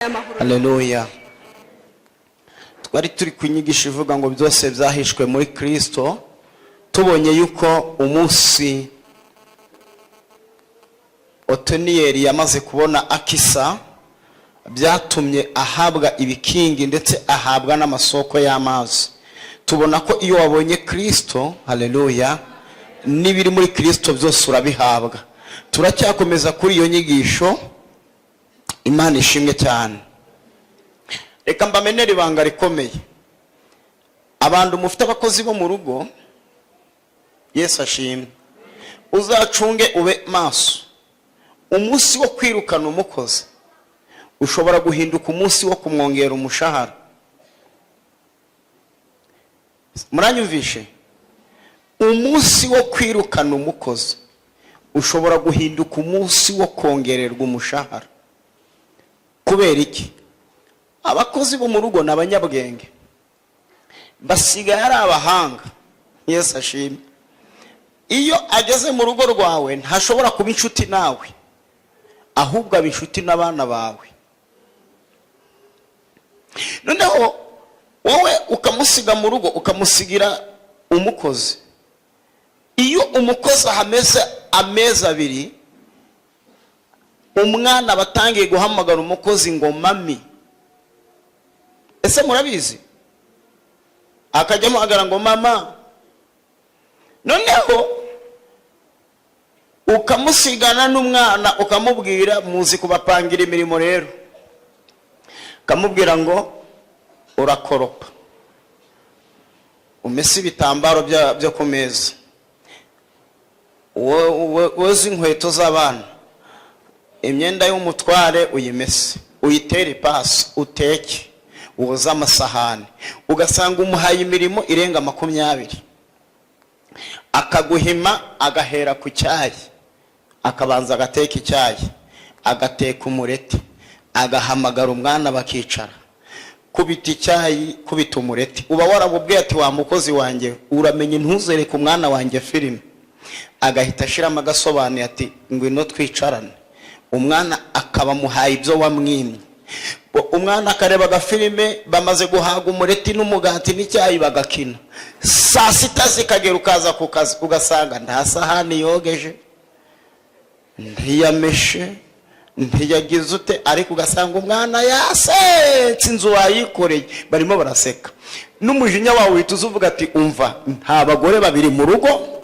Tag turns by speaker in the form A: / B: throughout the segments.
A: Haleluya. Twari turi kunyigisha ivuga ngo byose byahishwe muri Kristo, tubonye yuko umunsi Otoniyeli yamaze kubona Akisa byatumye ahabwa ibikingi ndetse ahabwa n'amasoko y'amazi. Tubona ko iyo wabonye Kristo, haleluya, n'ibiri muri Kristo byose urabihabwa. Turacyakomeza kuri iyo nyigisho. Imana ishimwe cyane. Reka mbamenere ibanga rikomeye. Abantu mufite abakozi bo mu rugo, Yesu ashimwe, uzacunge ube maso. Umunsi wo kwirukana umukozi ushobora guhinduka umunsi wo kumwongera umushahara. Muranyumvishe? Umunsi wo kwirukana umukozi ushobora guhinduka umunsi wo kongererwa umushahara. Kubera iki? Abakozi bo mu rugo n'abanyabwenge, basigaye ari abahanga. Yesu ashimwe. Iyo ageze mu rugo rwawe ntashobora kuba inshuti nawe, ahubwo aba inshuti n'abana bawe. Noneho wowe ukamusiga mu rugo ukamusigira umukozi. Iyo umukozi ahameze amezi abiri, umwana batangiye guhamagara umukozi ngo mami. Ese murabizi? Akajya amuhamagara ngo mama. Noneho ukamusigana n'umwana ukamubwira, muzi kubapangira imirimo rero, ukamubwira ngo urakoropa, umese ibitambaro byo ku meza, woza inkweto z'abana, imyenda y'umutware uyimese, uyitere ipasi, uteke, woza amasahani. Ugasanga umuhaye imirimo irenga 20. Akaguhima agahera ku cyayi, akabanza agateka icyayi, agateka umureti, agahamagara umwana bakicara, kubita icyayi, kubita umureti. Uba warabubwiye ati wa mukozi wanjye uramenye ntuzereke umwana wanjye filime. Agahita ashiramo agasobanuye ati ngwino twicarane. Umwana akaba muhaye ibyo wamwimye. Umwana akareba agafilime, bamaze guhaga umureti n'umugati n'icyayi bagakina. Saa sita zikagera ukaza ku kazi ugasanga nta sahani yogeje, ntiyameshe, ntiyagize ute, ariko ugasanga umwana yasetse, inzu wayikoreye, barimo baraseka. N'umujinya wawe uhita uvuga ati umva, nta bagore babiri mu rugo,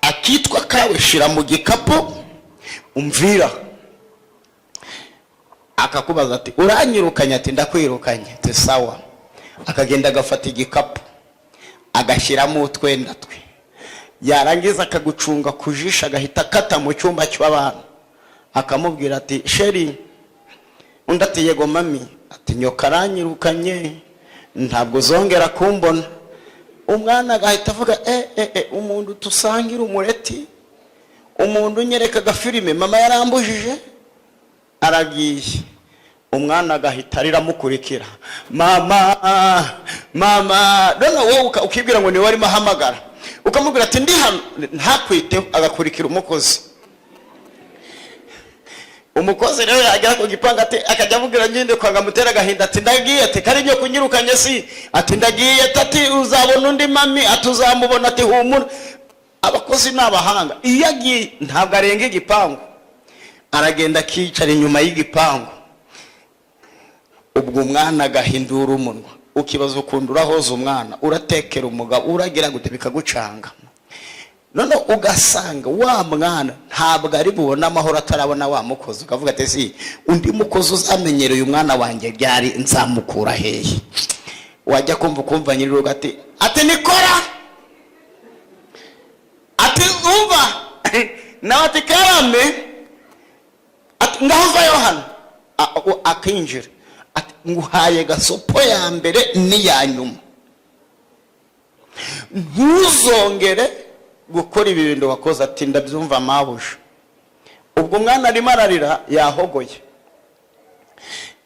A: akitwa kawe shira mu gikapu umvira. Akakubaza ati uranyirukanye? Ati ndakwirukanye. Ati sawa. Akagenda agafata igikapu agashyiramo utwenda twe, yarangiza akagucunga kujisha, agahita akata mu cyumba cy'abana, akamubwira ati sheri. Undi ati yego mami. Ati nyoka aranyirukanye, ntabwo zongera kumbona. Umwana agahita avuga umuntu tusangira umureti, umuntu unyereka agafilime mama yarambujije, aragiye. Umwana agahita riramukurikira, mama mama. None wowe ukibwira ngo ni wari mahamagara, ukamubwira ati ndi hano, ntakwiteho, agakurikira umukozi. Umukozi rero yagera ku gipanga ati akajya avugira ngende kwanga mutera gahinda ati ndagiye. Ati kari nyo kunyirukanye si? Ati ndagiye. Ati uzabona undi mami. Ati uzamubona. Ati humura. Abakozi n'abahanga. Iyo agiye ntabwo arenga igipangu, aragenda akicara inyuma y'igipangu. Ubwo umwana agahindura umunwa, ukibaza ukunda urahoza umwana, uratekera umugabo, uragira gute bikagucanga. None ugasanga wa mwana ntabwo ari bubona amahoro atarabona wa mukozi. Ukavuga ati si undi mukozi uzamenyereye umwana wanjye byari nzamukura hehe. Wajya kumva nyirirugo ati nikora. Ati umva nawe ati karame. Ati ngahava Yohana. Akinjira ati nguhaye gasopo ya mbere n'iya nyuma, ntuzongere gukora ibi bintu wakoze. Ati ndabyumva mabusha. Ubwo umwana arimo ararira yahogoye,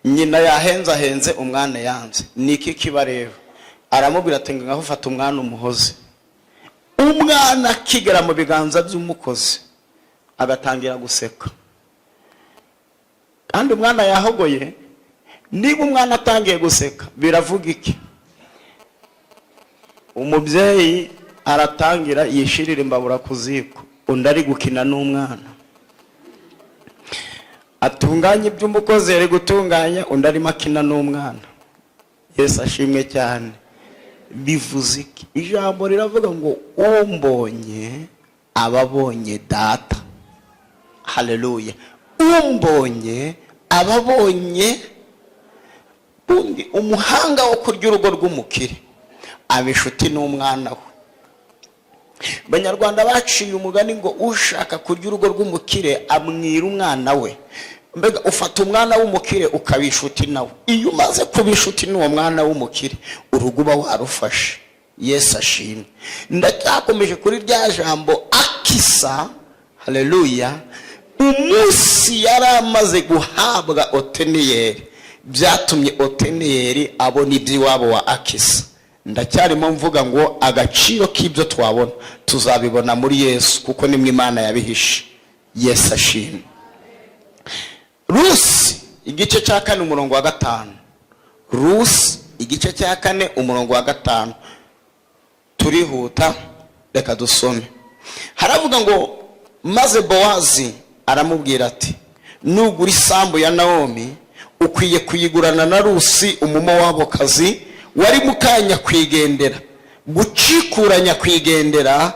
A: nyina yahenze umwana yanze. Niki kiba rero? Aramubwira ati ngaho fata umwana umuhoze. Umwana kigera mu biganza by'umukozi agatangira guseka. kandi umwana yahogoye. Niba umwana atangiye guseka biravuga iki? Umubyeyi aratangira yishirira imbabura ku ziko, undi ari gukina n'umwana. Atunganya iby'umukozi ari gutunganya, undi arimo akina n'umwana. Yesu ashimwe cyane. Bivuze iki? Ijambo riravuga ngo umbonye ababonye data. Haleluya. Umbonye ababonye undi. Umuhanga wo kurya urugo rw'umukire aba inshuti n'umwana we. Banyarwanda baciye umugani ngo ushaka kurya urugo rw'umukire amwira umwana we. Mbega ufata umwana w'umukire ukaba inshuti nawe. Iyo umaze kuba inshuti n'uwo mwana w'umukire, urugo uba warufashe. Yesu ashimwe. Ndacyakomeje kuri rya jambo akisa. Haleluya. Umunsi yari amaze guhabwa Oteniyeli, byatumye Oteniyeli abona iby'iwabo wa Akisa. Ndacyarimo mvuga ngo agaciro k'ibyo twabona tuzabibona muri Yesu, kuko nimwe Imana yabihishe. Yesu ashimwe. Rusi igice cya 4 umurongo wa 5. Rusi igice cya 4 umurongo wa 5. Turihuta, reka dusome. Haravuga ngo maze Bowazi aramubwira ati, nugura isambu ya Naomi ukwiye kuyigurana na Rusi umumowabokazi wari mukanya kwigendera. Gucikuranya kwigendera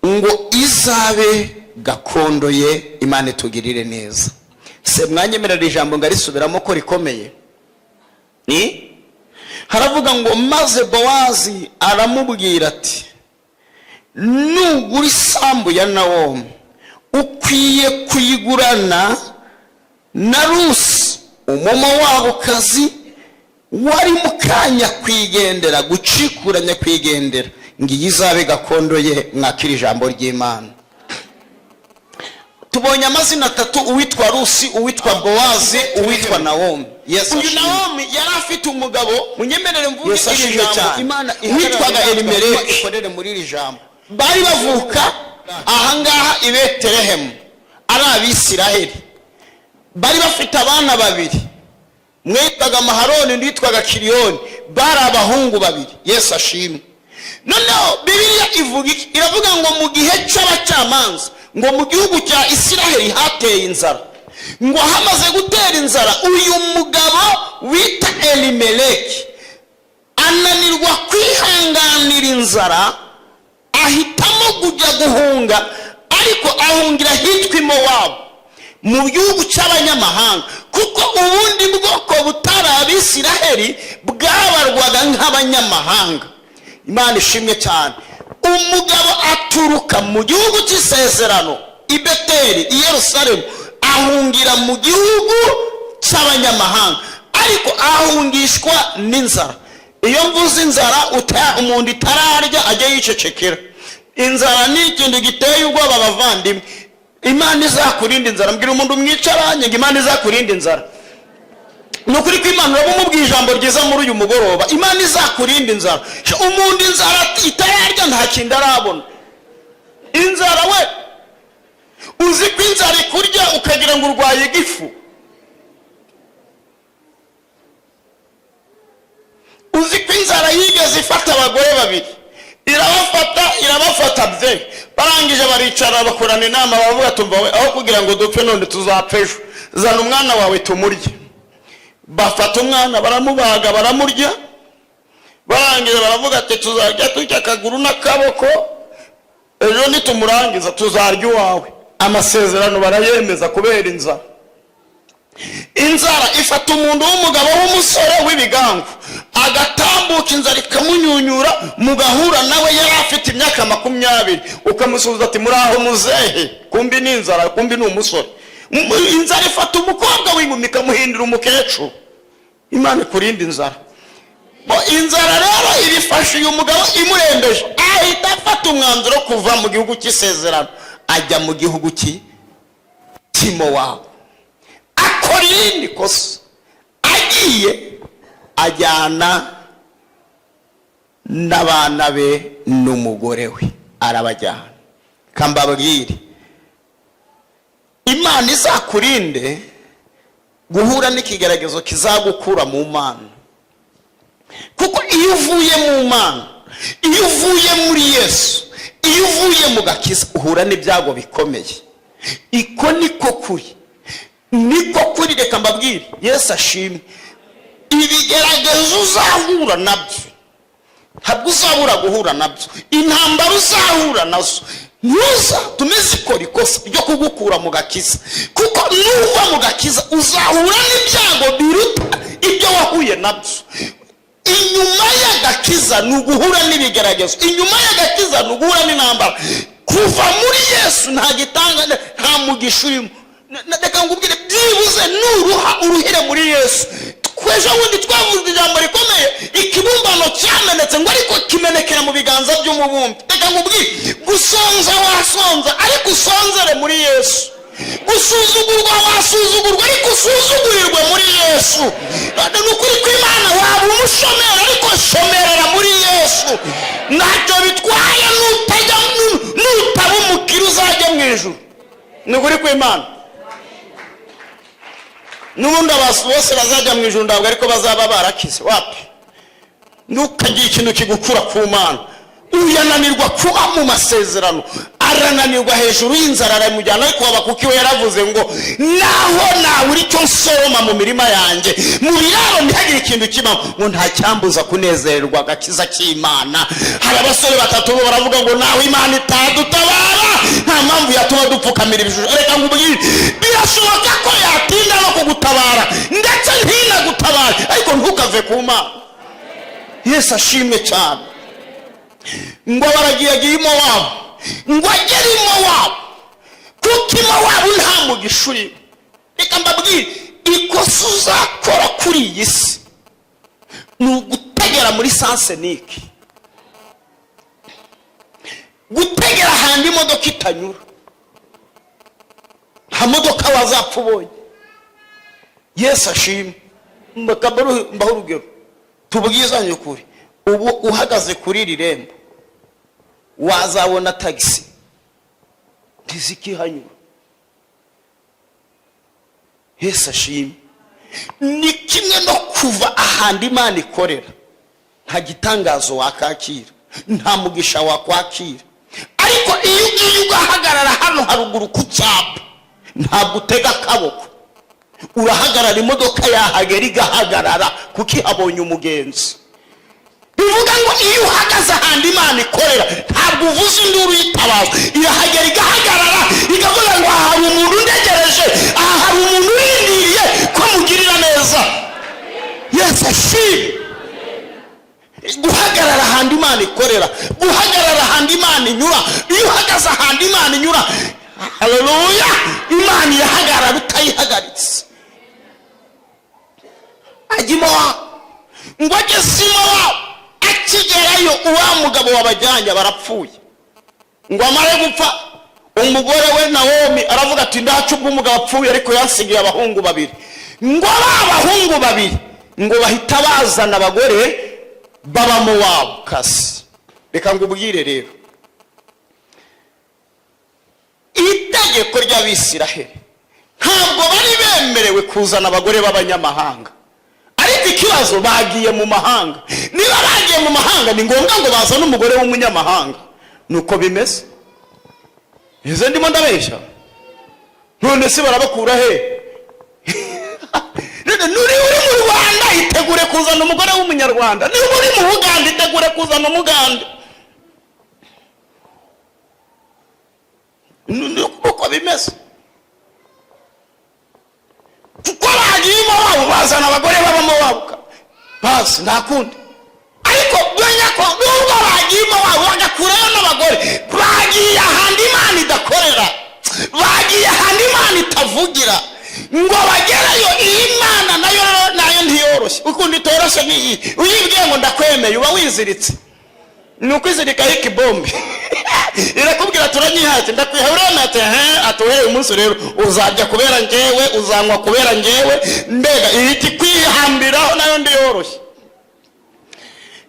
A: ngo izabe gakondo ye. Imana itugirire neza. Se mwanyemerera ijambo ngarisubiramo ko rikomeye. Ni haravuga ngo maze Bowazi aramubwira ati, nugura isambu ya Naomi ukwiye kuyigurana na Rusi umumowabokazi wari mukanya kwigendera. Gucikuranya kwigendera ngiyi izabe gakondo ye. Mwakira ijambo ry'Imana. Tubonye amazina 3: uwitwa Rusi, uwitwa Bowazi, uwitwa Naomi. Uyu Naomi yari afite umugabo, munyemerere mvuge iri jambo Imana witwaga Elimeleki. Ikorere muri iri jambo. Bari bavuka ahangaha i Betelehemu ari Abisiraheli. Bari bafite abana babiri, mwitwaga Maharoni undi witwaga Kiriyoni. Bari abahungu babiri. Yesu ashimwe. Noneho Bibiliya ivuga iki? Iravuga ngo mu gihe cy'abacamanza, ngo mu gihugu cya Isiraheli hateye inzara. Ngo hamaze gutera inzara, uyu mugabo wita Elimeleki ananirwa kwihanganira inzara, ahitamo kujya guhunga. Ariko ahungira hitwa Mowabu, mu gihugu cy'abanyamahanga, kuko ubundi bwoko butari Abisiraheli bwabarwaga nk'abanyamahanga. Imana ishimwe cyane. Umugabo aturuka mu gihugu cy'isezerano i Beteli i Yerusalemu, ahungira mu gihugu cy'abanyamahanga, ariko ahungishwa n'inzara. Iyo mvuze inzara, umuntu itararya ajya yicecekera. Inzara ni ikintu giteye ubwoba abavandimwe. Imana izakurinda inzara. Mbwira umuntu mwicaranye ngo Imana izakurinda inzara. Nukuri ko Imana urabumubwiye ijambo ryiza muri uyu mugoroba. Imana izakurinda inzara. Umuntu inzara itararya nta kindi arabona. Inzara we, uzi ko inzara ikurya ukagira ngo urwaye igifu. Uzi ko inzara yigeze ifata abagore babiri, irabafata bye. Barangije baricara bakorana inama, bavuga tumva we, aho kugira ngo dupfe none tuzapfa ejo, zana umwana wawe tumurye. Bafata umwana baramubaga baramurya. Barangije baravuga ati tuzarya turya akaguru n'akaboko, ejo nitumurangiza tuzarya uwawe. Amasezerano barayemeza kubera inzara. Inzara ifata umuntu w'umugabo w'umusore w'ibigango, agatambuka inzara ikamunyunyura, mugahura nawe yari afite imyaka 20. Ukamusubiza ati muraho muzehe, kumbi ni inzara, kumbi ni umusore. Inzara ifata umukobwa w'inkumi ikamuhindura umukecuru. Imana ikurinda inzara. Inzara rero ibifashe uyu mugabo imurembeje, ahita afata umwanzuro kuva mu gihugu cy'isezerano ajya mu gihugu cy'Imowabu. Akora irindi kosa, agiye ajyana n'abana be n'umugore we, arabajyana. Kambabwire, Imana izakurinde guhura n'ikigeragezo kizagukura mu Mana, kuko iyo uvuye mu Mana, iyo uvuye muri Yesu, iyo uvuye mu gakiza, uhura n'ibyago bikomeye. Iko niko kuri, niko kuri. Reka mbabwire, Yesu ashimwe, ibigeragezo uzahura nabyo ntabwo uzabura guhura nabyo. Intambara uzahura nazo ntuza tumeze ikora ikosa ryo kugukura mu gakiza, kuko nuva mu gakiza uzahura n'ibyago biruta ibyo wahuye nabyo. Inyuma y'agakiza ni uguhura n'ibigeragezo, inyuma y'agakiza ni uguhura n'intambara. Kuva muri Yesu nta gitanga, nta mugisha urimo. Reka ngubwire, byibuze nuruha uruhire muri Yesu. Kwejo wundi twavuze ijambo rikomeye, ikibumbano cyamenetse ngo ariko kimenekera mu biganza by'umubumbi. Reka ngubwire, gusonza wasonza ariko usonzere muri Yesu. Gusuzugurwa wasuzugurwa ariko usuzugurirwe muri Yesu. Ni ukuri kw'Imana, waba umushomeri ariko shomerera muri Yesu. Ntacyo bitwaye nutaba umukire uzajya mu ijuru. Ni ukuri kw'Imana. N'ubundi abantu bose bazajya mu ijuru ntabwo ariko bazaba barakize. Wapi? Ntukagire ikintu kigukura ku Mana. Uyananirwa kuba mu masezerano, arananirwa hejuru y'inzara, aramujyana. Ariko Habakuki we yaravuze ngo naho nawe icyo nsoroma mu mirima yanjye, mu biraro ntihagire ikintu kibamo, ngo nta cyambuza kunezererwa agakiza k'Imana. Hari abasore batatu bo baravuga ngo naho Imana itadutabara nta mpamvu yatuma dupfukamira ibijuru. Reka ngubwire, birashoboka ko yatinda no kugutabara ndetse ntinagutabare, ariko ntukave ku Mana. Yesu ashimwe cyane. Ngo baragiye Mowabu, ngo agere i Mowabu, kuko i Mowabu nta mugisha urimo. Reka mbabwire, ikosa uzakora kuri iyi si ni ugutegera muri sansenike, gutegera ahandi imodoka itanyura. Nta modoka wazapfa ubonye. Yesu ashimwe. Mbaho urugero, tubwizanye ukuri. Ubu uhagaze kuri iri rembo wazabona tagisi ntizikihanyura. Yesu ashimwe. Ni kimwe no kuva ahandi Imana ikorera, nta gitangazo wakakira, nta mugisha wakwakira. Ariko iyo ugiye ugahagarara hano haruguru ku cyapa, ntabwo utega akaboko, urahagarara, imodoka yahagera igahagarara kuko ihabonye umugenzi. Bivuga ngo iyo uhagaze ahandi Imana ikorera, ntabwo uvuze induru y'itabaza, irahagera igahagarara ikavuga ngo aha hari umuntu undegereje, aha hari umuntu urindiriye ko mugirira neza. Yesu ashimwe. Guhagarara ahandi Imana ikorera, guhagarara ahandi Imana inyura. Iyo uhagaze ahandi Imana inyura, haleluya, Imana irahagarara utayihagaritse. Ajya i Mowabu, ngo ageze i Mowabu, akigerayo uwa mugabo wabajyanye barapfuye. Ngo amare gupfa, umugore we Nawomi aravuga ati ndacu ubw'umugabo apfuye ariko yansigiye abahungu babiri. Ngo abahungu babiri ngo bahita bazana abagore baba Mowabu kasi. Reka ngubwire rero, itegeko ry'Abisiraheli ntabwo bari bemerewe kuzana abagore b'abanyamahanga. Ariko ikibazo, bagiye mu mahanga. Niba bagiye mu mahanga, ni ngombwa ngo bazane umugore w'umunyamahanga. Nuko bimeze. Izo ndimo ndabeshya? None se barabakura he? Nuri uri mu Rwanda, itegure kuzana umugore w'umunyarwanda. Niba uri mu Buganda, itegure kuzana umuganda. Nuko bimeze. Kuko bagiye i Mowabu bazana abagore baba Mowabu basi nta kundi. Ariko bwenya ko nubwo bagiye i Mowabu bagakurayo n'abagore, bagiye ahandi Imana idakorera, bagiye ahandi Imana itavugira. Ngo bagerayo Imana nayo ntiyoroshye. Ukundi itoroshye ni uyibwiye ngo ndakwemeye uba wiziritse. Ni ukwizirikaho ikibombe. Irakubwira turanyihate, ndakwiha uremete, atuhere umunsi rero uzajya kubera njyewe, uzanywa kubera njyewe. Mbega ihiti kwihambiraho nayo ndiyoroshye.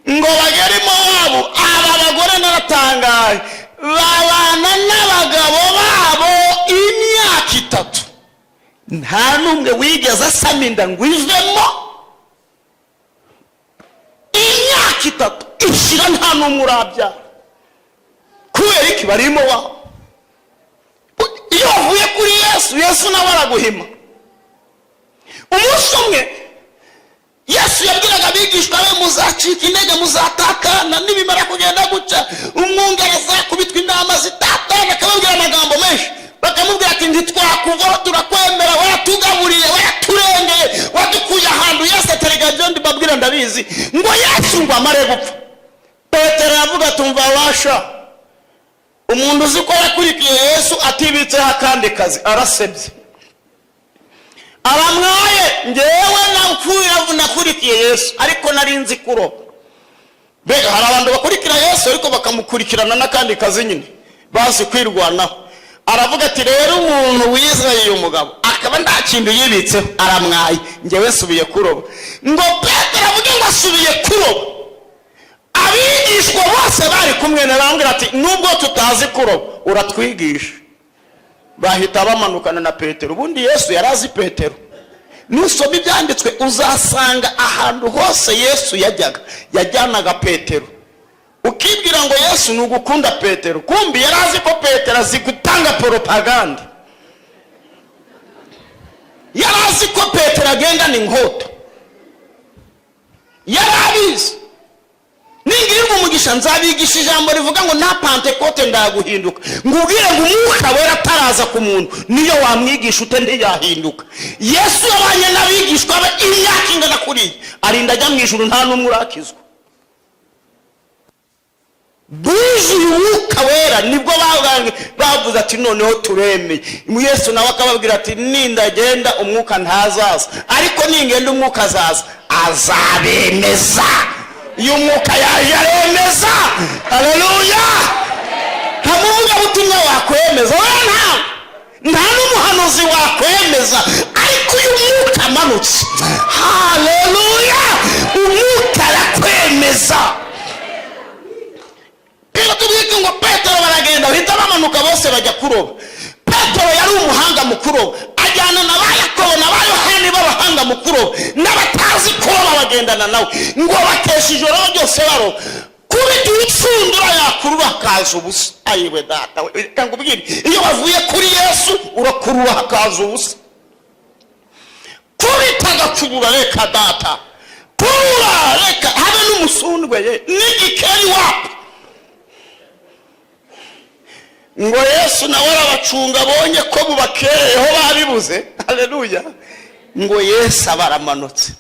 A: Ngo bagere i Mowabu, aba bagore naratangaye, babana n'abagabo babo imyaka itatu nta n'umwe wigeze asama inda ngo ivemo. Imyaka itatu ishira nta n'umwe urabyara. Kubera iki? barimo waho. Iyo wavuye kuri Yesu nawe araguhima. Umunsi umwe Yesu yabwiraga abigishwa be, muzacika intege, muzatakana, nibimara kugenda guca umwungeri azakubitwa intama zitatana. Akababwira amagambo menshi, bakamubwira ati ntitwakuvaho, turakwemera, waratugaburiye, waraturengeye, wadukuye ahantu. Yesu aterega byo mbabwira ndabizi. Ngo Yesu ngo amare gupfa, Petero aravuga tumva washa, umuntu uzi ko yakurikiye Yesu atibitseho akandi kazi arasebye, aramwaye. Ngewe nakurikiye Yesu ariko nari nzi kuroba. Mbega hari abantu bakurikira Yesu ariko bakamukurikirana n'akandi kazi nyine bazi kwirwanaho. Aravuga ati rero umuntu wizeye umugabo akaba nta kintu yibitseho aramwaye, ngewe subiye kuroba. Ngo Petero avuge ngo asubiye kuroba, abigishwa bose bari kumwe narambwira ati nubwo tutazi kuroba uratwigisha. Bahita bamanukana na Petero. Ubundi Yesu yarazi Petero. Nusoma ibyanditswe uzasanga ahantu hose Yesu yajyanaga Petero. Ukibwira ngo Yesu ni ugukunda Petero, kumbi yarazi ko Petero azi gutanga propaganda. Yarazi ko Petero agenda n'inkota, yarabizi. Ningirirwa umugisha nzabigisha ijambo rivuga ngo nta Pentecote ndaguhinduka. Ngubwire ngo umwuka wera ataraza ku muntu niyo wamwigisha ute ntiyahinduka. Yesu yabanye n'abigishwa be imyaka ingana kuriya, arinda ajya mu ijuru nta n'umwe urakizwa. Buzuye umwuka wera nibwo bavuze ati noneho turemeye. Yesu nawe akababwira ati nindagenda umwuka ntazaza, ariko ningenda umwuka azaza, azabemeza. Iyo umwuka yaje aremeza. Haleluya. Ntamuvuga butumwa wakwemeza, nta n'umuhanuzi wakwemeza, ariko uyu mwuka amanutse, haleluya, umwuka arakwemeza. Iyo tubwike ngo Petero baragenda bahita bamanuka bose bajya kuroba. Petero yari umuhanga mu kuroba, ajyana na ba Yakobo na ba Yohani b'abahanga mu kuroba, n'abatazi kuroba bagendana nawe. Ngo bakesha ijoro ryose baroba, kubita ibicundura yakurura hakaza ubusa. Ayiwe data we, reka ngubwire, iyo wavuye kuri Yesu urakurura hakaza ubusa. Kubita agacubura, reka data, kurura, reka habe n'umusundwe ye n'igikeri wapi. Ngo Yesu nawe arabacunga, abonye ko bubakereyeho babibuze. Haleluya. Ngo Yesu abaramanutse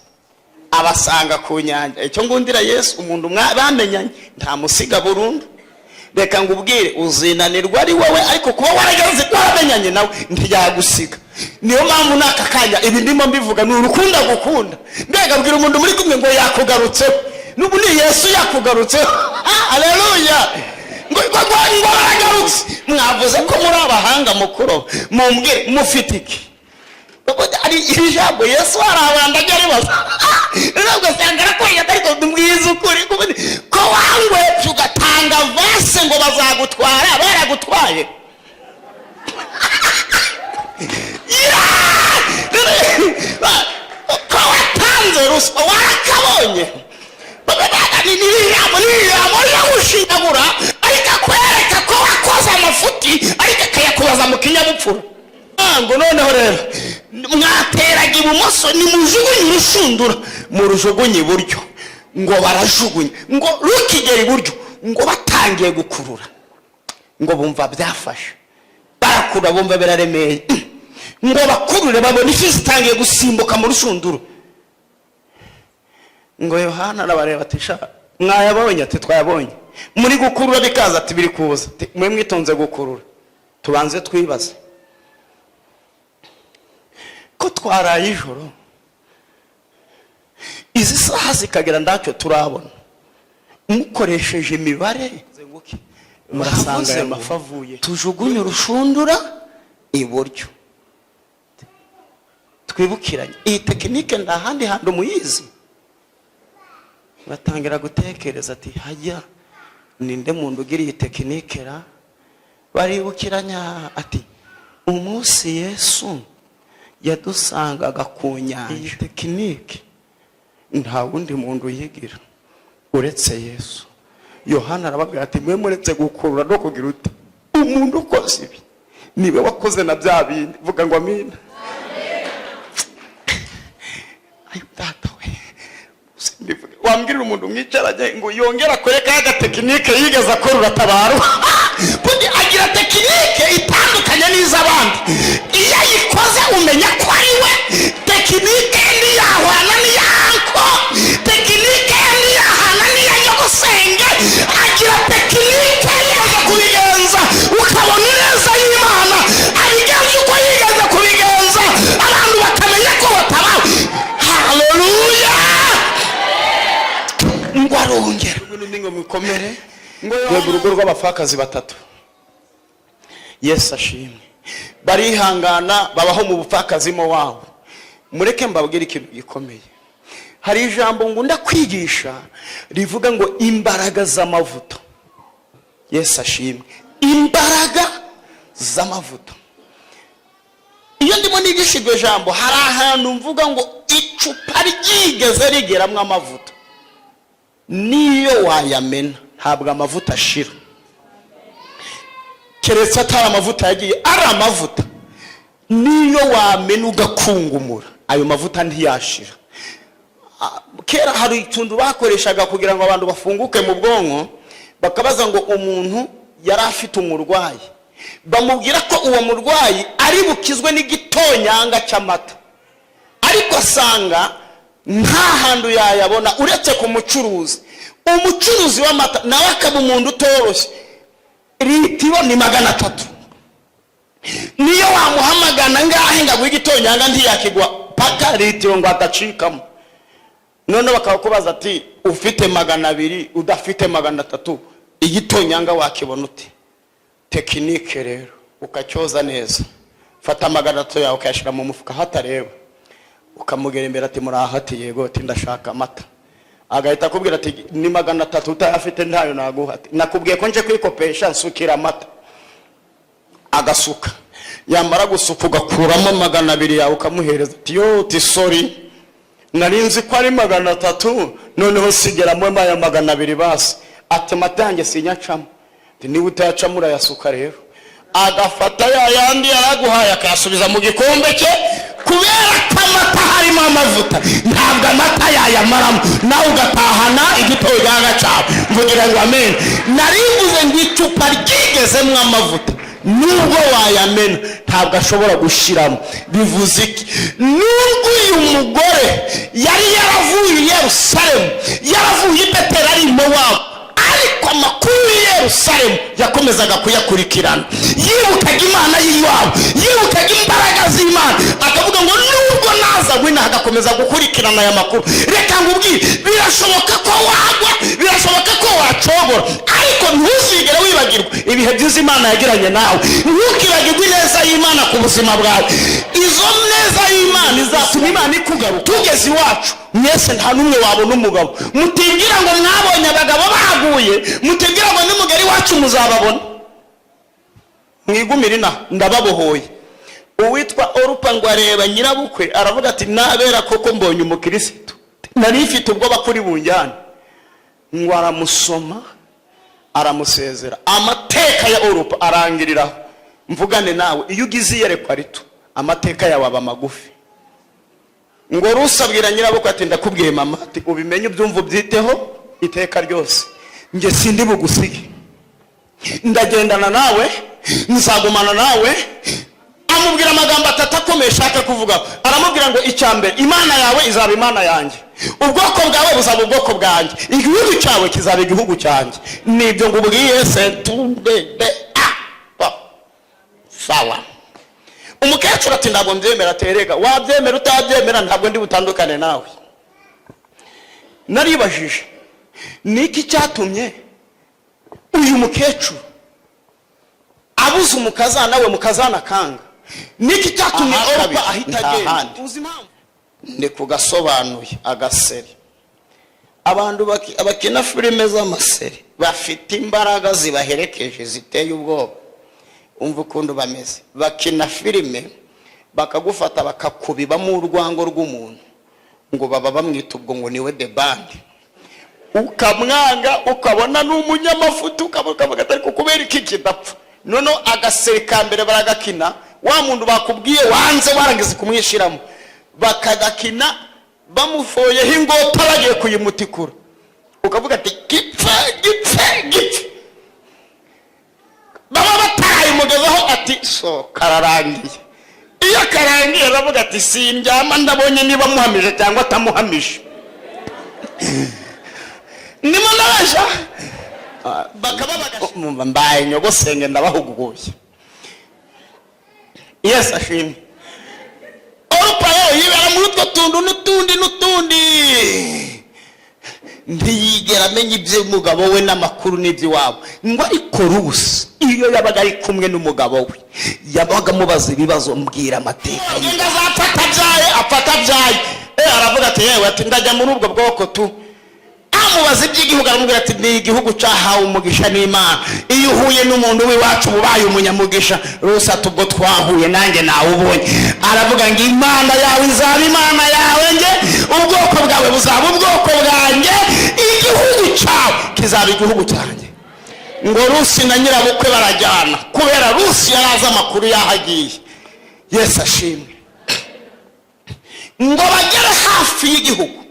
A: abasanga ku nyanja. Icyo ngundira Yesu, umuntu bamenyanye ntamusiga burundu. Reka ngubwire, uzinanirwa ari wowe, ariko kuba warageze waramenyanye nawe ntiyagusiga. Niyo mpamvu naka kanya ibi ndimo mbivuga ni urukunda gukunda. Mbega bwira umuntu muri kumwe ngo yakugarutseho, n'ubu ni Yesu yakugarutseho. Haleluya. Ngo baragarutse. Mwavuze ko muri abahanga mukuru, mumbwire mufite iki? Ari ijambo Yesu arabanda ajya ribaza. Ntabwo sangara ko yatariko ndumwiza ukuri ko wangwe tugatanga vase ngo bazagutwara, baragutwaye. Ko watanze ruswa warakabonye. Niyamo yagushingagura, ariko akwereka ko wakoze amafuti, ariko akayakubaza mu kinyabupfura. Ngo noneho rero mwateraga ibumoso nimujugunye urushundura, murujugunye iburyo. Ngo barajugunye, ngo rukigera iburyo, ngo batangiye gukurura, ngo bumva byafashe, barakura bumva biraremeye. Ngo bakurure babona ifi zitangiye gusimbuka mu rushundura. Ngo Yohana arabareba ati sha mwayabonye? Ati twayabonye. Muri gukurura bikaza ati biri kuza. Mwe mwitonze gukurura, tubanze twibaze ko twaraye ijoro izi saha zikagera ndacyo turabona. Mukoresheje imibare murasanga aya mafi avuye, tujugunye urushundura iburyo. Twibukiranye iyi tekinike nta handi hantu muyizi. Batangira gutekereza ati hajya ninde muntu ugira iyi tekinike ra? Baribukiranya ati umunsi Yesu yadusangaga ku nyanja, iyi tekinike nta wundi muntu yigira uretse Yesu. Yohana arababwira ati mwe muretse gukurura no kugira uti umuntu ukoze ibi niwe wakoze na bya bindi. Vuga ngo amina. Ayo data we, wambwirira umuntu mwicaranye ngo yongera kwereka ya tekinike yigeze akora uratabarwa. Bundi agira tekinike itandukanye n'iz'abandi. Iyo ayikoze umenya ko ari we. Tekinike ndi yahwana n'iyanko, tekinike ndi yahana n'iyanyo gusenge. Agira tekinike yigeze kubigenza ukabona neza y'Imana, abigenza uko yigeze kubigenza abantu bakamenya ko batabawe. Haleluya. Ngo arongera ngo mukomere ngo urugo rw'abapfakazi batatu. Yesu ashimwe. Barihangana babaho mu bupfakazi mo wabo. Mureke mbabwire ikintu gikomeye. Hari ijambo ngo ndakwigisha rivuga ngo imbaraga z'amavuta. Yesu ashimwe. Imbaraga z'amavuta. Iyo ndimo nigisha iryo jambo hari ahantu mvuga ngo icupa ryigeze rigeramwe amavuta. Niyo wayamena ntabwo amavuta ashira. Keretse atari amavuta yagiye ari amavuta. Niyo wamena ugakungumura ayo mavuta ntiyashira. Kera hari itundu bakoreshaga kugira ngo abantu bafunguke mu bwonko, bakabaza ngo umuntu yari afite umurwayi, bamubwira ko uwo murwayi ari bukizwe n'igitonyanga cy'amata, ariko asanga nta hantu yayabona uretse ku mucuruzi. Umucuruzi w'amata nawe akaba umuntu utoroshye. Litiro ni 300. Niyo wamuhamagana ngahe ngaguha igitonyanga ntiyakigwa paka litiro ngo atacikamo. None bakakubaza ati ufite 200 udafite 300 igitonyanga wakibona uti? Tekinike rero ukacyoza neza. Fata 300 yawe ukayashira mu mufuka hatareba, ukamugera imbere ati murahati yego ati ndashaka amata. Agahita akubwira ati ni 300 utayafite ntayo naguha. Ati nakubwiye ko nje kwikopesha nsukira amata. Agasuka, yamara gusuka ugakuramo 200 yawe ukamuhereza ati yo ti sorry narinzi ko ari 300 noneho sigeramo aya 200 basi. Ati amata yanjye sinyacamo. Ati niba utayacamo urayasuka rero. Agafata ya yandi yaraguhaye akasubiza mu gikombe cye, kubera ko amata harimo amavuta ntabwo amata yayamaramo, nawe ugatahana igitonyanga cyawe. Mvugira ngo amen. Narivuze ngo icupa ryigezemwe amavuta nubwo wayamena ntabwo ashobora gushiramo. Bivuze iki? Nubwo uyu mugore yari yaravuye i Yerusalemu, yaravuye i Betelehemu wabo, ariko amakuru i Yerusalemu yakomezaga kuyakurikirana. Yibukaga Imana y'iwabo, yibukaga imbaraga z'Imana, akavuga ngo nubwo naza gwina hagakomeza gukurikirana aya makuru. Reka ngubwire, birashoboka ko wagwa, birashoboka ko wacogora, ariko ntuzigere wibagirwa ibihe byiza Imana yagiranye nawe. Ntukibagirwe neza y'Imana ku buzima bwawe. Izo neza y'Imana izatuma Imana ikugaruka. Tugeze iwacu mwese nta numwe wabona umugabo. Mutibwira ngo mwabonye abagabo baguye, mutibwira ngo n'umugeri wacu muzababona. Mwigumirina ndababohoye. Uwitwa Orupa ngo areba nyirabukwe aravuga ati nabera koko mbonye umukristo, nari mfite ubwoba kuri bunjyana. Ngo aramusoma aramusezera. Amateka ya Orupa arangiriraho. Mvugane nawe, iyo ugize iyerekwa rito amateka yawe aba magufi. Ngo rusabwira nyirabukwe ati ndakubwiye mama ati ubimenye ubyumva byiteho iteka ryose, nge sindi bugusige, ndagendana nawe, nzagumana nawe. Amubwira amagambo atatu akomeye shaka kuvuga. Aramubwira ngo icyambere, Imana yawe izaba Imana yanjye, ubwoko bwawe buzaba ubwoko bwanjye, igihugu cyawe kizaba igihugu cyanjye. Nibyo ngubwiye sentubebe. Sawa. Umukecuru ati ntabwo mbyemera. Terega wabyemera utabyemera ntabwo ndi butandukane nawe. Naribajije niki cyatumye uyu mukecuru abuze umukazana we, mukazana kanga? Niki cyatumye Orupa ahita agenda? Uzi impamvu? Ndi kugasobanuye agaseri. Abantu abakina filime z'amaseri bafite imbaraga zibaherekeje ziteye ubwoba. umva ukuntu bameze, bakina filime bakagufata bakakubibamo urwango rw'umuntu ngo baba bamwita ubwo ngo niwe the band, ukamwanga ukabona n'umunyamafuta ukavuga atari kubera iki kidapfa, none agaseri ka mbere baragakina, wa muntu bakubwiye wanze warangiza kumwishiramo bakagakina bamufoyeho ingota bagiye kuyimutikura, ukavuga ati gipfa baba bataye umugezaho ati so kararangiye. Iyo karangiye aravuga ati simbyama ndabonye niba muhamije cyangwa atamuhamije. Nimo nabasha bakaba mbaye nyogosenge ndabahuguye. Yes ashimwe. Orupayo yibera muri utwo tundu n'utundi ntiyigera amenya iby'umugabo we n'amakuru n'iby'iwabo, ngo ariko Rusi iyo yabaga ari kumwe n'umugabo we yabaga mubaza ibibazo, mbwira amateka ye apfata byaye aravuga ati yewe ati ndajya muri ubwo bwoko tu, amubaza iby'igihugu aramubwira ati ni igihugu cyahawe umugisha n'Imana, iyo uhuye n'umuntu w'iwacu ubaye umunyamugisha. Rusi ati ubwo twahuye nanjye nawe ubonye, aravuga ngo Imana yawe izaba Imana yawe, nge ubwoko bwawe buzaba ubwoko bwanjye, igihugu cyawe kizaba igihugu cyanjye. Ngo Rusi na nyirabukwe barajyana kubera Rusi yarazi amakuru yahagiye. Yesu ashimwe. Ngo bagere hafi y'igihugu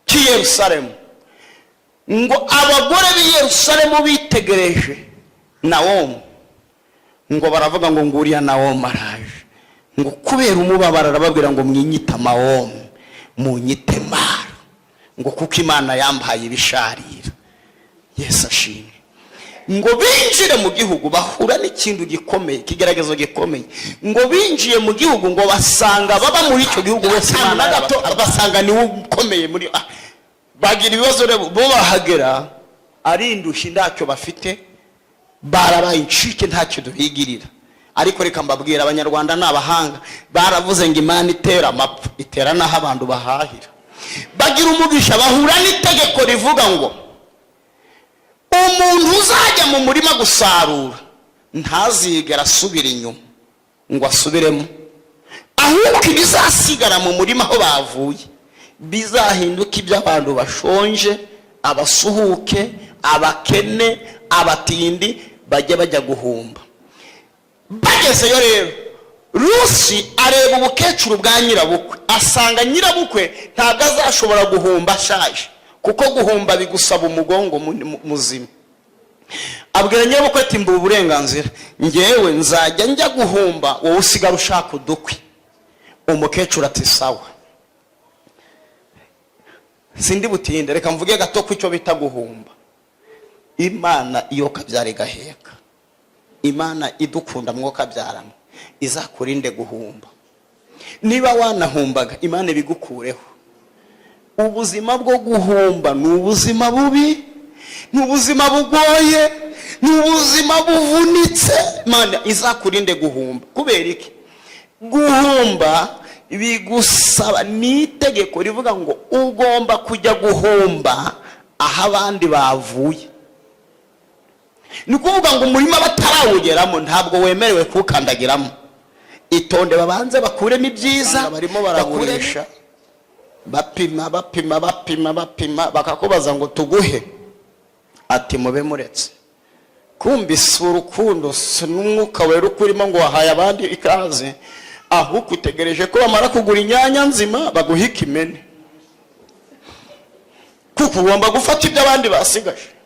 A: cy'i Yerusalemu, ngo abagore b'i Yerusalemu bitegereje Nawomi, ngo baravuga ngo nguriya Nawomi araje, ngo kubera umubabaro arababwira ngo mwinyita Nawomi munyite Mara, ngo kuko Imana yampaye ibisharira. Yesu ashimwe. Ngo binjire mu gihugu bahura n'ikintu gikomeye, kigeragezo gikomeye. Ngo binjiye mu gihugu ngo basanga baba muri icyo gihugu bose Imana gato basanga niwe ukomeye muri bagira ibibazo rero bo bahagera ari indushyi ntacyo bafite, barabaye incike ntacyo duhigirira. Ariko reka mbabwira abanyarwanda n'abahanga baravuze ngo Imana itera amapfa itera naho abantu bahahira. Bagira umugisha bahura n'itegeko rivuga ngo umuntu uzajya mu murima gusarura ntazigera asubira inyuma ngo asubiremo, ahubwo ibizasigara mu murima aho bavuye bizahinduka iby'abantu bashonje, abasuhuke, abakene, abatindi bajya guhumba. Bagezeyo rero Rusi areba ubukecuru bwa nyirabukwe, asanga nyirabukwe ntabwo azashobora guhumba ashaje, kuko guhumba bigusaba umugongo muzima. Abwira nyirabukwe ati mbu uburenganzira, ngewe nzajya njya guhumba, wowe usigara ushaka udukwi. Umukecuru ati sawa, sindi butinde, reka mvuge gato ku icyo bita guhumba. Imana iyo kabyara igaheka, Imana idukunda mwoka byaramo izakurinde guhumba. Niba wanahumbaga Imana ibigukureho. Ubuzima bwo guhumba ni ubuzima bubi, ni ubuzima bugoye, ni ubuzima buvunitse. Imana izakurinde guhumba. Kubera iki? Guhumba bigusaba n'itegeko rivuga ngo ugomba kujya guhumba aho abandi bavuye. Ni kuvuga ngo umurima batarawugeramo ntabwo wemerewe kuwukandagiramo. Itonde babanze bakuremo ibyiza, barimo baragurisha bapima bakakubaza ngo tuguhe, ati mube muretse. Kumbisa urukundo n'umwuka wera ukurimo ngo wahaye abandi ikaze, aho kutegereje ko bamara kugura inyanya nzima baguhika imene, kuko ugomba gufata ibyo abandi basigaje.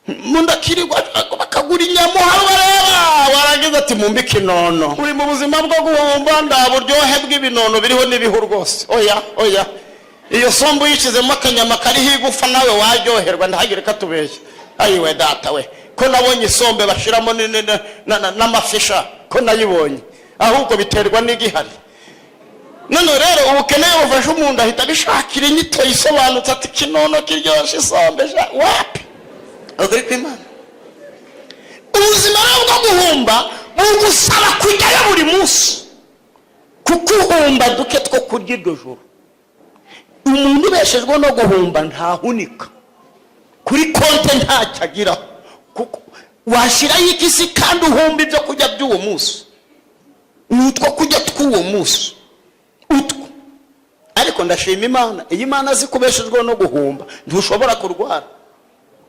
A: Mundakirirwa bakagura inyama bareba baragize ati mumbike inono. Uri mu buzima bwo guhumba nda buryohe bw'ibinono biriho n'ibihu rwose. Oya iyo sombo yishizemo akanyama kari higufa nawe waryoherwa ndahagire katubeshye. Ayiwe data we, ko nabonye isombe bashiramo n'amafisha ko nayibonye, ahubwo biterwa n'igihari. None rero ubukeneye bufasha umuntu ahita bishakira inyito isobanutse ati kinono kiryoshye isombe wapi. Agari kw'Imana. Ubuzima bwo guhumba bugusaba kujyayo buri munsi, kuko uhumba duke two kurya iryo joro. Umuntu ubeshejwe no guhumba ntahunika, kuri konte ntacyo agira, kuko washiraho ikisi kandi uhumba ibyo kujya by'uwo munsi, nutwo kujya tw'uwo munsi utwo. Ariko ndashima Imana, iyi Imana zikubeshejwe no guhumba ntushobora kurwara.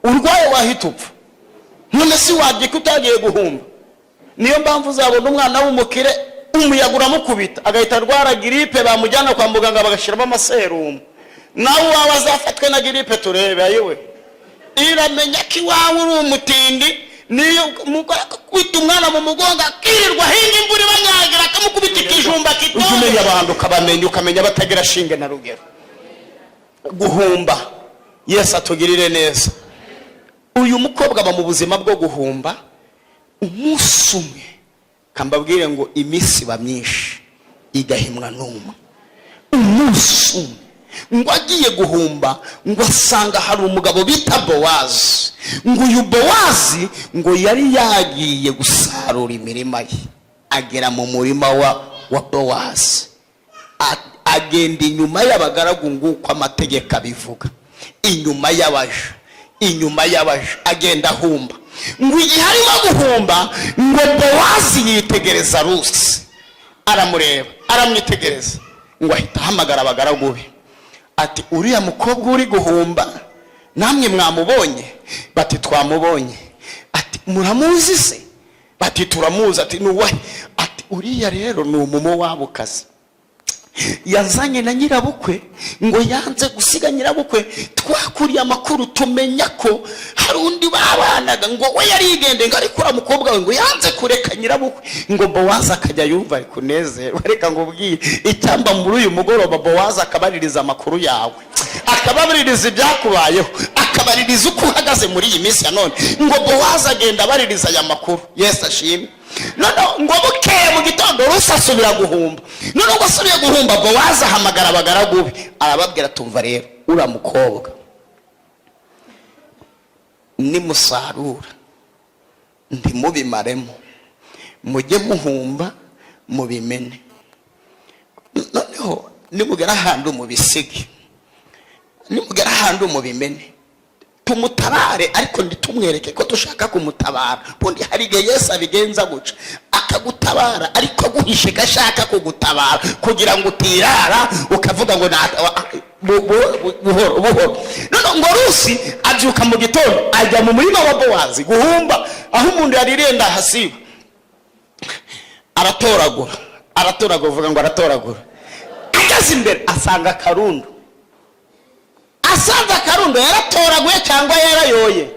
A: Urwaye wahita upfa, none si wabye ko utagiye guhumba. Niyo mpamvu uzabona umwana w'umukire umuyaga uramukubita agahita arwara giripe, bamujyana kwa muganga bagashiramo amaserumu. Nawe wawe azafatwe na giripe turebe ayiwe. Iramenya ko iwawe uri umutindi, niyo kwita umwana mu mugongo akirirwa hinga imvura ibanyagira akamukubita ikijumba kitoye. Umenya abantu ukabamenya, ukamenya batagira shinge na rugero. Guhumba Yesu atugirire neza. Uyu mukobwa aba mu buzima bwo guhumba umunsi umwe, kambabwire ngo iminsi iba myinshi igahimwa n'umwe. Umunsi umwe ngo agiye guhumba, ngo asanga hari umugabo bita Bowazi. Ngo uyu Bowazi ngo yari yagiye gusarura imirima ye, agera mu murima wa Bowazi, agenda inyuma y'abagaragu nguko amategeko abivuga, inyuma y'abaje agenda ahumba. Ngo igihe arimo guhumba, ngo Bowazi yitegereza Rusi, aramureba aramwitegereza, ngo ahita ahamagara abagaragu be ati uriya mukobwa uri guhumba namwe mwamubonye? Bati twamubonye. Ati muramuzi se? Bati turamuzi. Ati nuwahe? Ati uriya rero ni umumowabukazi, yazanye na nyirabukwe, ngo yanze gusiga nyirabukwe. Twakuriye amakuru tumenya ko hari undi babanaga, ngo we yarigende, ngo ariko uriya mukobwa we ngo yanze kureka nyirabukwe. Ngo Bowazi akajya yumva ari kunezerwa. Reka ngo ubwiye icyamba muri uyu mugoroba, Bowazi akabaririza amakuru yawe, akabaririza ibyakubayeho, akabaririza uko uhagaze muri iyi minsi ya none. Ngo Bowazi agenda abaririza aya makuru. Yesu ashimwe. None ngo bukeye mu gitondo Rusi asubira guhumba. None ngo asubiye guhumba, Bowazi ahamagara abagaragu be arababwira tumva rero uriya mukobwa nimusarura ntimubimaremo, mujye muhumba mubimene. Noneho nimugera ahantu mubisige, nimugera ahantu mubimene, tumutabare ariko nditumwereke ko dushaka kumutabara. Bundi hari igihe Yesu abigenza guca, akagutabara ariko aguhishe gashaka kugutabara kugira ngo utirara ukavuga ngo buhoro. None ngo Rusi abyuka mu gitondo ajya mu murima wa Bowazi guhumba, aho umuntu yarirenda hasiba. Aratoragura uvuga ngo aratoragura. Ageze imbere asanga akarundo. Asanze akarundo yaratoraguye cyangwa yarayoye?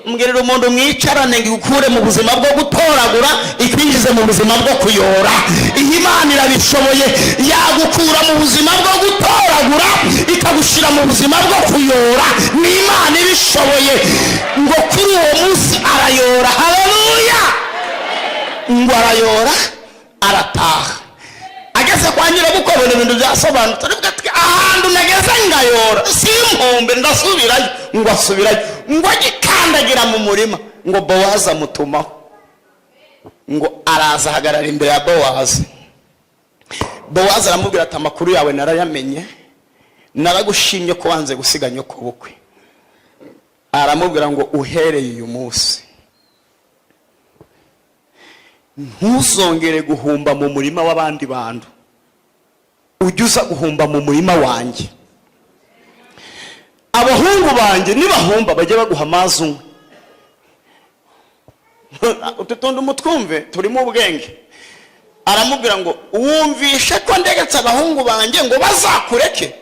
A: Mbwirira umuntu mwicarane ngikure mu buzima bwo gutoragura ikwinjize mu buzima bwo kuyora. Iyi Imana irabishoboye, yagukura mu buzima bwo gutoragura ikagushira mu buzima bwo kuyora. Ni Imana ibishoboye. Ngo kuri uwo munsi arayora. Haleluya. Ngo arayora arataha. Ageze kwa nyirabukwe abona ibintu byasobanutse, ariko ati ahantu nageze ngayora simpombe ndasubirayo. Ngo asubirayo, ngo agikandagira mu murima, ngo Bowazi amutumaho. Ngo araza ahagarara imbere ya Bowazi. Bowazi aramubwira ati amakuru yawe narayamenye, naragushimye ko wanze gusiga nyoko bukwe. Aramubwira ngo uhereye uyu munsi ntuzongere guhumba mu murima w'abandi bantu, ujye uza guhumba mu murima wanjye. Abahungu banjye nibahumba bajye baguha amazi umwe. Ututundu mutwumve turimo ubwenge. Aramubwira ngo wumvishe ko ndegetse abahungu banjye ngo bazakureke?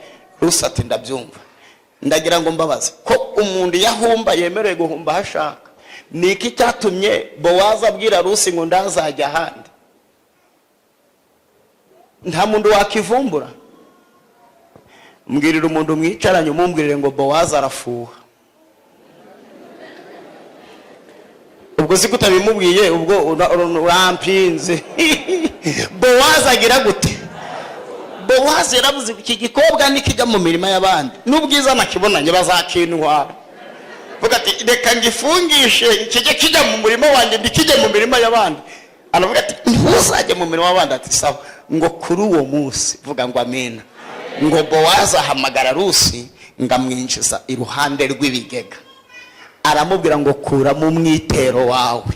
A: Rusi ati ndabyumva. Ndagira ngo mbabaze ko umuntu yahumba yemerewe guhumba hashaka, niki cyatumye Bowazi abwira Rusi ngo ndazajya ahandi? Nta muntu wakivumbura. Mbwirira umuntu mwicaranye umumbwirire ngo Bowazi arafuha. Ubwo si kutabimubwiye ubwo urampinze. Bowazi agira gute? Bowazi yaravuze iki gikobwa nikijya mu mirima y'abandi, n'ubwiza nakibonanye bazakintwara. Vuga ati reka ngifungishe kije kijya mu murima wanjye ndikije mu mirima y'abandi. Aravuga ati ntuzajye mu mirima y'abandi. Ati sawa. Ngo kuri uwo munsi vuga ngo amina. Ngo Bowazi ahamagara Rusi ngamwinjiza iruhande rw'ibigega. aramubwira ngo kuramo umwitero wawe.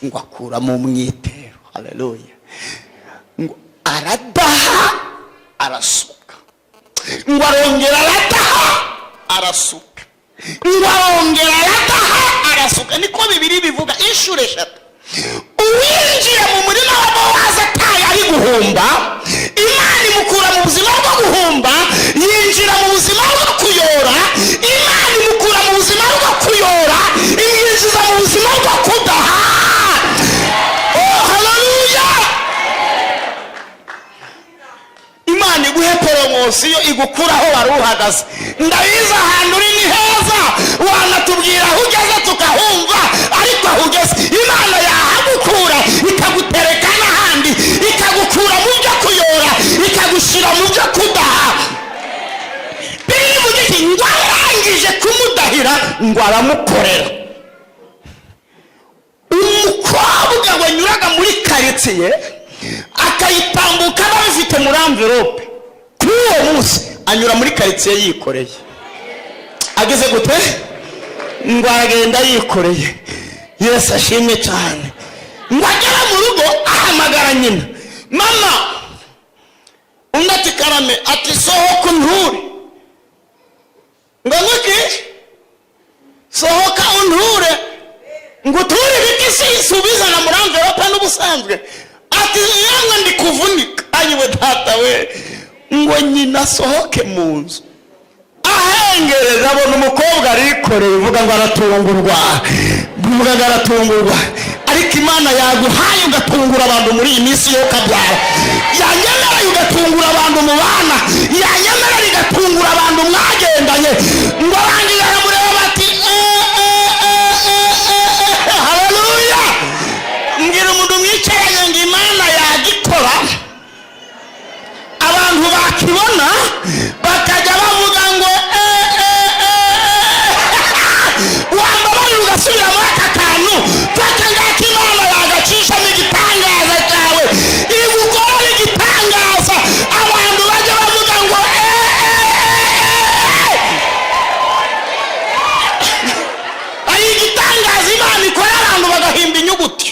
A: Ngo akuramo umwitero. Haleluya. Ngo aradaha arasuka. Ngo arongera aradaha arasuka. Ngo arongera aradaha arasuka. Niko Bibiri bivuga inshuro 3. Uwinjira mu murima wa Bowazi ataye ari guhumba, Imana imukura mu buzima bwo guhumba yinjira mu buzima bwo kuyora. Imana imukura mu buzima bwo kuyora imwinjiza mu buzima bwo kudaha. Oh, haleluya. Imana iguhe poromosiyo igukura aho wari uhagaze. Ndabizi ahantu uri ni heza, wanatubwira aho ugeze tukahumva, ariko aho ugeze Imana yahagukura ikagutereka n'ahandi, ikagukura mu byo kuyora ikagushyira mu byo kudaha. Biri mu gihe ngo arangije kumudahira ngo aramukorera. Umukobwa wanyuraga muri karitsiye akayitambuka bafite muri envelope, kuri uwo munsi anyura muri karitsiye yikoreye. Ageze gute? Ngo aragenda yikoreye. Yesu ashimwe cyane. Ngo agera mu rugo ahamagara nyina, mama. Undi ati karame, ati sohoka unture. Ngo nguki? Sohoka unture. Ngo uture ibiki subiza na muri envelope n'ubusanzwe. Ati yanga ndi kuvunika. Ayiwe data we. Ngo nyina sohoke mu nzu. Ahengereza abona umukobwa arikoreye, uvuga ngo aratungurwa. Uvuga ngo aratungurwa. Ariko Imana yaguhaye ugatungura abantu muri iyi minsi yo kabyara. Yanyemera ugatungura abantu mu bana. Yanyemera igatungura abantu mwagendanye. Ngo arangiza aramureba bati haleluya. Mbwira umuntu mwicaranye ngo Imana yagikora, abantu bakibona bakajya bavuga ngo wambabari ugasubira muri aka kantu fata ngaki Imana yagacisha n'igitangaza cyawe igukora igitangaza. Abantu bajya bavuga ngo ari igitangaza Imana ikora, abantu bagahimba inyuguti.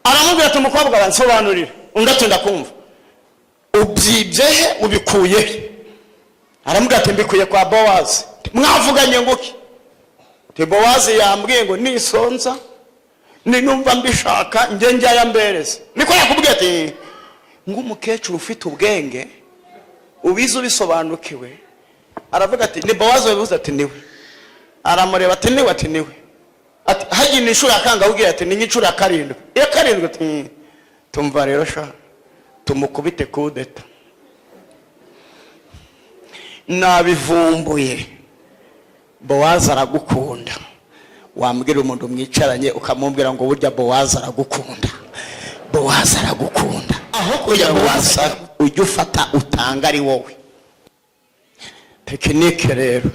A: Aramubwira ati umukobwa bansobanurira. Undi ati ndakumva. Ubyibye he ubikuye he? Aramubwira ati mbikuye kwa Bowazi. Mwavuganye nguki? Te Bowazi yambwiye ngo nisonza ninumva mbishaka nge njya mbereza. Niko yakubwiye ati ngo umukecuru ufite ubwenge ubizi ubisobanukiwe. Aravuga ati ni Bowazi wabivuze? Ati niwe. Aramureba ati niwe? Ati niwe. Ati haji ni inshuro akanga ubwira ati ni inshuro ya 7. Iyo 7 ati tumva rero sha tumukubite kudeta. Nabivumbuye Bowazi aragukunda. Wambwira umuntu mwicaranye ukamubwira ngo burya Bowazi aragukunda. Bowazi aragukunda. Aho kujya Bowazi ujye ufata utanga ari wowe. Tekinike rero.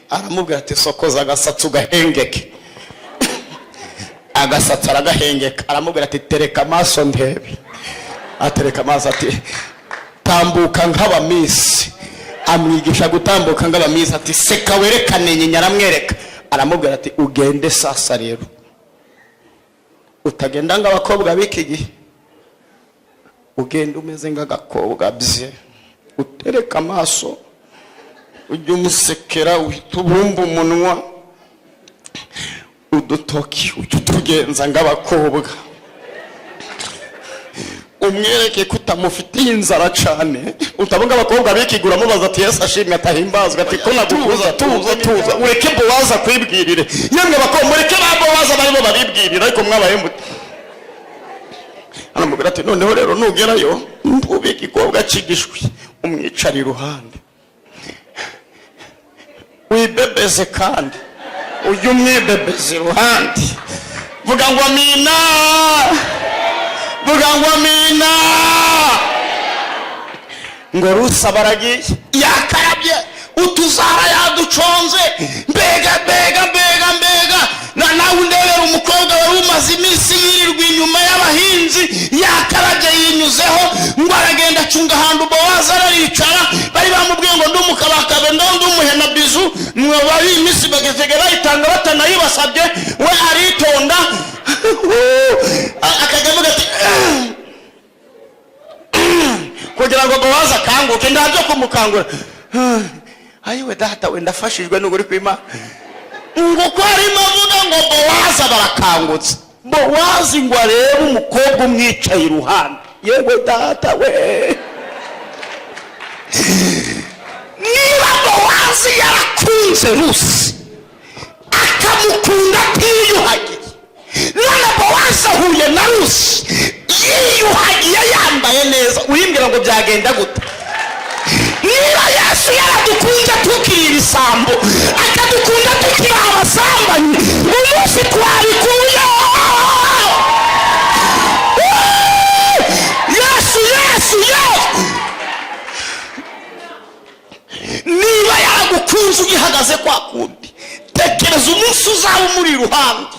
A: Aramubwira ati sokoza agasatsi ugahengeke. Agasatsi aragahengeka. Aramubwira ati tereka amaso ndebe. Atereka amaso ati tambuka nk'abamisi. Amwigisha gutambuka nk'abamisi. Ati seka werekane nyinya. Aramwereka. Aramubwira ati ugende sasa rero. Utagenda nk'abakobwa b'iki gihe. Ugende umeze nk'agakobwa bye. Utereka amaso. Ujye umusekera uhita ubumba umunwa. Udutoki ujye utugenza nk'abakobwa. Umwereke ko utamufitiye inzara cyane. Utabonga abakobwa bikigura mubaza ati Yesu ashimwe atahimbazwa. Ati ko nagukuza tuza ureke Bowazi kwibwirire. Yemwe abakobwa mureke ba Bowazi barimo baribwirira ariko mwabaye muti. Aramubwira ati noneho rero nugerayo ubike ikobwa kigishwe umwicari iruhande. Wibebeze kandi ujye umwibebeze iruhande. Vuga ngo amina. Vuga ngo amina. Ngo Rusa baragiye yakarabye utuzara yaduconze. Mbega na nawe ndebera umukobwa wari umaze iminsi yirirwa inyuma bari imisi bagezegera bayitanga batanayibasabye, we aritonda akavuga ati kugira ngo Bowazi akanguke. Ndabyo kumukangura, ayiwe data we ndafashijwe n'uguri kw'Imana ngo ko arimo avuga ngo Bowazi barakangutse. Bowazi ngo arebe umukobwa umwicaye iruhande, yewe data we, niba Bowazi yarakunze Rusi akamukunda atiyuhagiye, none Bowazi ahuye na Rusi yiyuhagiye yambaye neza, urimbwira ngo byagenda gute? Niba Yesu yaradukunze tukiri ibisambo akadukunda tukiri abasambanyi, umunsi twabikuye Yesu. Niba yaragukunze ugihagaze kwa kundi, tekereza umunsi uzaba umuri iruhande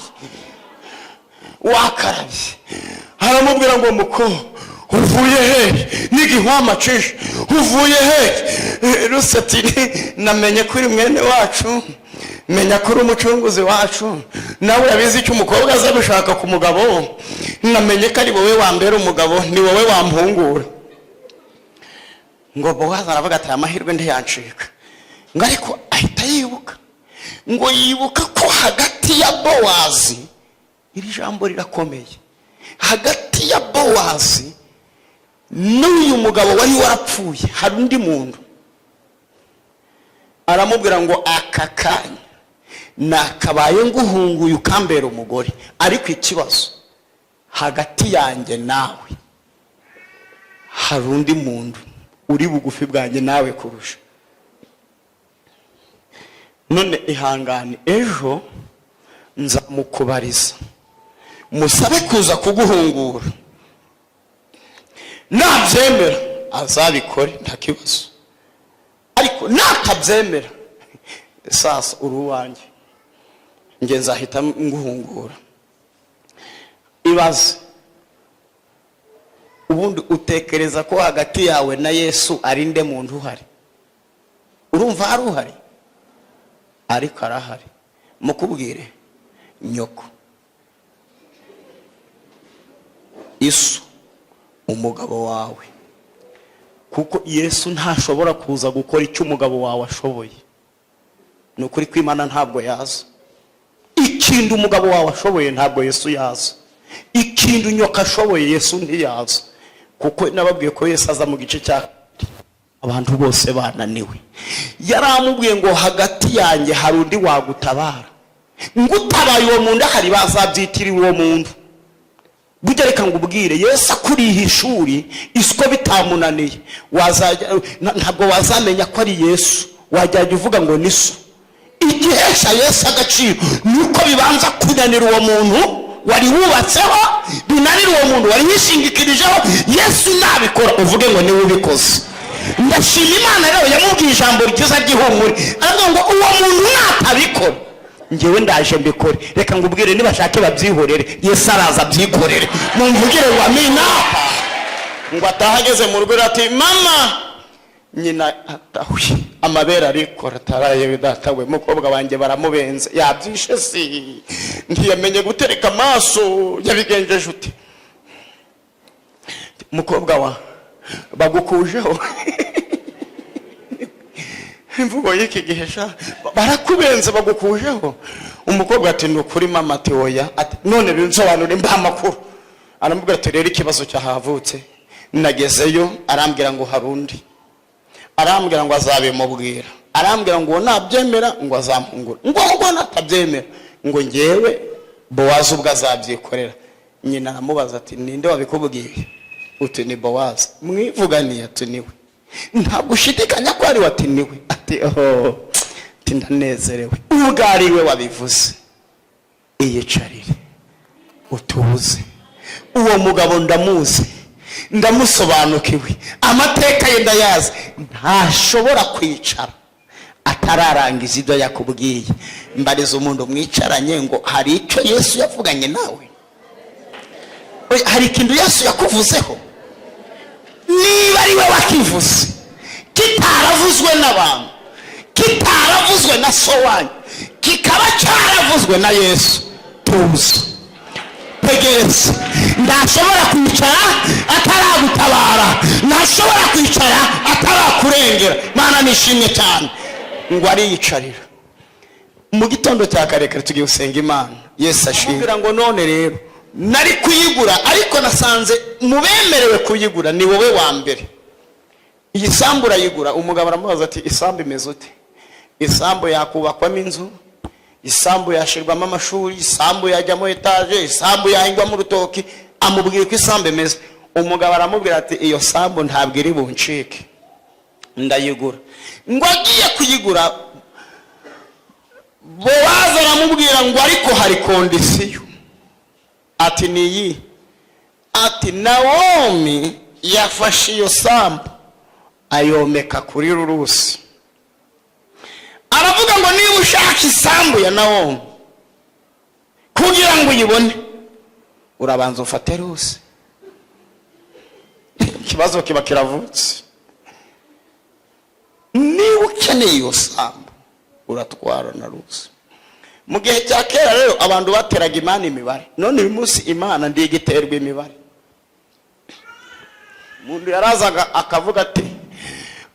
A: wakarabye. Aramubwira ngo muko uvuye he? N'igihwama cishe uvuye he? Rusatiri namenye kuri mwene wacu, menya kuri umucunguzi wacu, nawe yabizi icyo umukobwa aza gushaka ku mugabo, namenye ko ari wowe wambera umugabo, ni wowe wampungura. Ngo Bowazi aravuga ati amahirwe ntiyancika. Ngo ariko ahita yibuka, ngo yibuka ko hagati ya Bowazi, iri jambo rirakomeye, hagati ya Bowazi n'uyu mugabo wari warapfuye hari undi muntu. Aramubwira ngo aka kanya nakabaye nguhunguye ukambera umugore, ariko ikibazo hagati yanjye nawe hari undi muntu uri bugufi bwanjye nawe kurusha. None ihangane, ejo nzamukubariza musabe kuza kuguhungura, nabyemera azabikore nta kibazo, ariko natabyemera sasa uruwanjye nge nzahita nguhungura. Ibaze ubundi utekereza ko hagati yawe na Yesu ari nde muntu uhari? Urumva hari uhari? Ariko arahari. Mukubwire nyoko, Yesu umugabo wawe, kuko Yesu ntashobora kuza gukora icyo umugabo wawe ashoboye. Nukuri kw'Imana ntabwo yaza. Ikintu umugabo wawe ashoboye ntabwo Yesu yaza. Ikintu nyoka ashoboye Yesu ntiyaza, kuko nababwiye ko Yesu aza mu gice cya abantu bose bananiwe. Yaramubwiye ngo hagati yanjye hari undi wagutabara, ngutabaye uwo muntu hari bazabyitira uwo muntu. Burya reka ngubwire, Yesu akuriye ishuri isiko bitamunaniye, ntabwo wazamenya ko ari Yesu, wajyaje uvuga ngo ni so. Igihesha Yesu agaciro nuko bibanza kunanira uwo muntu wari wubatseho, binanira uwo muntu wari yishingikirijeho. Yesu nabikora uvuge ngo niwe ubikoze. Ndashima Imana rero yamubwiye ijambo ryiza ry'ihumure, aravuga ngo uwo muntu natabikora ngewe ndaje mbikore. Reka ngubwire, nibashake babyihorere, Yesu araza byikorere. Mumvugire ngo amina. Ngo atahageze mu rugo ati mama, nyina atahuye amabera ariko ataraye data we, mukobwa wanjye baramubenze, yabyishe si ntiyamenye gutereka amaso, yabigenjeje uti mukobwa wa bagukujeho. Imvugo y'iki gihesha, barakubenze bagukujeho. Umukobwa ati nukuri mama, ati oya, ati none binsobanura mba amakuru. Aramubwira ati rero ikibazo cyahavutse, nagezeyo arambwira ngo harundi, arambwira ngo azabimubwira, arambwira ngo nabyemera ngo azampungura, ngo natabyemera ngo ngewe Bowazi ubwo azabyikorera. Nyina aramubaza ati ninde wabikubwiye? Uti ni Bowazi. Mwivuganiye? Ati niwe. Ntabwo ushidikanya ko ari wati niwe? Ati ndanezerewe, ubwariwe wabivuze. Iyicarire utubuze, uwo mugabo ndamuzi, ndamusobanukiwe, amateka ye ndayazi. Ntashobora kwicara atararangiza ibyo yakubwiye. Mbariza umuntu mwicaranye ngo hari icyo Yesu yavuganye nawe? Hari ikintu Yesu yakuvuzeho? Niba ari we wakivuze, kitaravuzwe n'abantu, kitaravuzwe na so wanyu kikaba cyaravuzwe na Yesu, tuzi tegereza. Ndashobora kwicara ataragutabara, ntashobora kwicara atarakurengera. Mana nishimye cyane ngo ariyicarira. Mu gitondo cya karekare tugiye gusenga Imana. Yesu ashimira ngo none rero nari kuyigura, ariko nasanze mubemerewe kuyigura ni wowe wa mbere. Iyi sambu urayigura. Umugabo aramubaza ati isambu imeze ute? Isambu yakubakwamo inzu, isambu yashirwamo amashuri, isambu yajyamo etaje, isambu yahingwamo urutoki. Amubwira ko isambu imeze. Umugabo aramubwira ati iyo sambu ntabwo iri buncike, ndayigura. Ngo agiye kuyigura, Bowazi aramubwira ngo ariko hari kondisiyo. Ati niyi? Ati Nawomi yafashe iyo sambu ayomeka kuri Rusi. Aravuga ngo niba ushaka isambu ya Nawomi kugira ngo uyibone, urabanza ufate Rusi. Ikibazo kiba kiravutse. Niba ukeneye iyo sambu uratwara na Rusi. Mu gihe cya kera rero abantu bateraga Imana imibare. None uyu munsi Imana ndigiterwa imibare. Umuntu yarazaga akavuga ati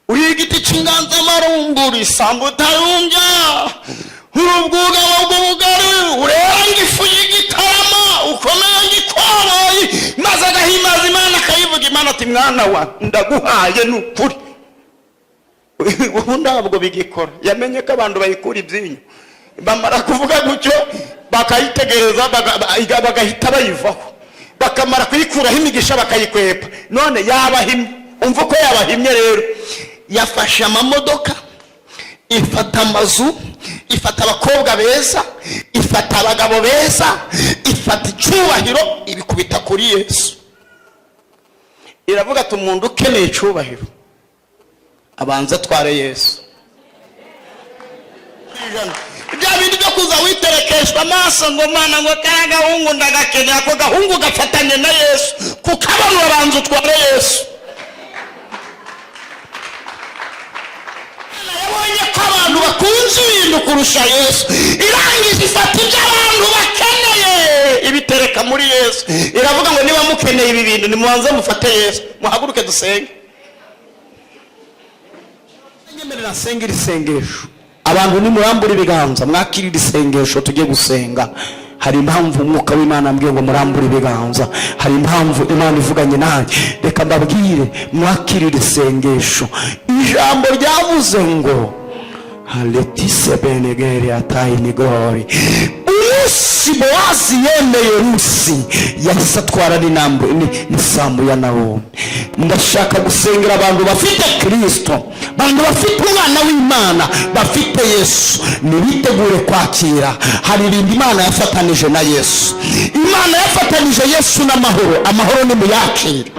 A: uri igiti cy'inganzamarumbu, isambu utarumbya, urubwugamo bw'ubugari, urera ifu y'igitarama, ukomeye ngikwabaye. Maze agahimaza Imana akayivuga. Imana ati mwana wa ndaguhaye n'ukuri. Ubu ntabwo bigikora. Yamenye ko abantu bayikura ibyinyo, bamara kuvuga gutyo bakayitegereza bagahita bayivaho, bakamara kuyikuraho imigisha bakayikwepa. None yabahimye. Umva uko yabahimye rero. Yafashe amamodoka, ifata amazu, ifata abakobwa beza, ifata abagabo beza, ifata icyubahiro, ibikubita kuri Yesu. Iravuga ati umuntu ukeneye icyubahiro abanza atware Yesu. Ibya bindi byo kuza witerekeshwa amaso ngo Mana ngo karagahungu ndagakeneye, ako gahungu gafatanye na Yesu, kukabona urabanza utware Yesu. Yabonye ko abantu bakunze ibintu kurusha Yesu, irangiza ifata ibyo abantu bakeneye ibitereka muri Yesu. Iravuga ngo niba mukeneye ibi bintu nimubanze mufate Yesu. Muhaguruke dusenge. Nyemerera senga iri sengesho. Abantu nimurambura ibiganza mwakirira isengesho tujye gusenga. Hari impamvu umwuka w'Imana ambwiye ngo murambure ibiganza. Hari impamvu Imana ivuganye nanjye. Reka ndabwire mwakirira isengesho. Ijambo ryavuze ngo Haletise benegeri atayi nigori. Urusi Bowazi yemeye Rusi, yahise atwara n'isambu ya Nawomi. Ndashaka gusengera abantu bafite Kristo, abantu bafite umwana w'Imana, bafite Yesu. Nibitegure kwakira. Hari ibindi Imana yafatanije na Yesu. Imana yafatanije Yesu n'amahoro. Amahoro ni muyakire.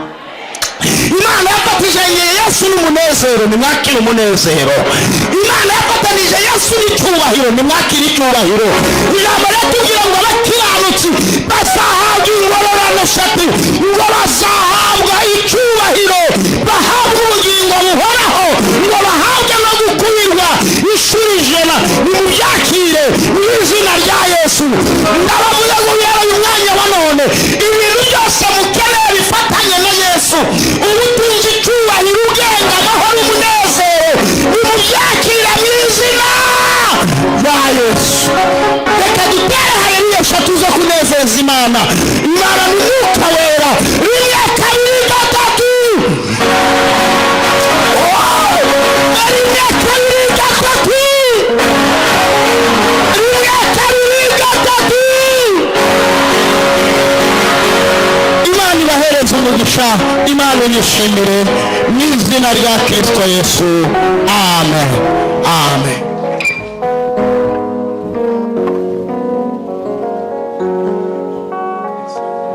A: Imana yafatanije Yesu n'umunezero, ni mwakire umunezero. Imana yafatanije Yesu n'icyubahiro, ni mwakire icyubahiro. Ijambo ratubwira ngo abakiranutsi bazahabwa ingororano eshatu, ngo bazahabwa icyubahiro, bahabwa ubugingo buhoraho, ngo bahabwe no gukubirwa inshuro 100. Nimubyakire mu izina rya Yesu. Ndabavuga ngo uyu mwanya wa none ibintu byose mukeneye bifatanye na Yesu. Ubutunzi, icyubahiro, ubwenge, amahoro, umunezero, nimubyakire mu izina rya Yesu. Reka dutere haleluya eshatu zo kunezeza Imana. Imana ni Mwuka Wera. 1, 2, 3. Imana ibahereze umugisha. Imana yishimire mu izina rya Kristo Yesu. Amen. Amen.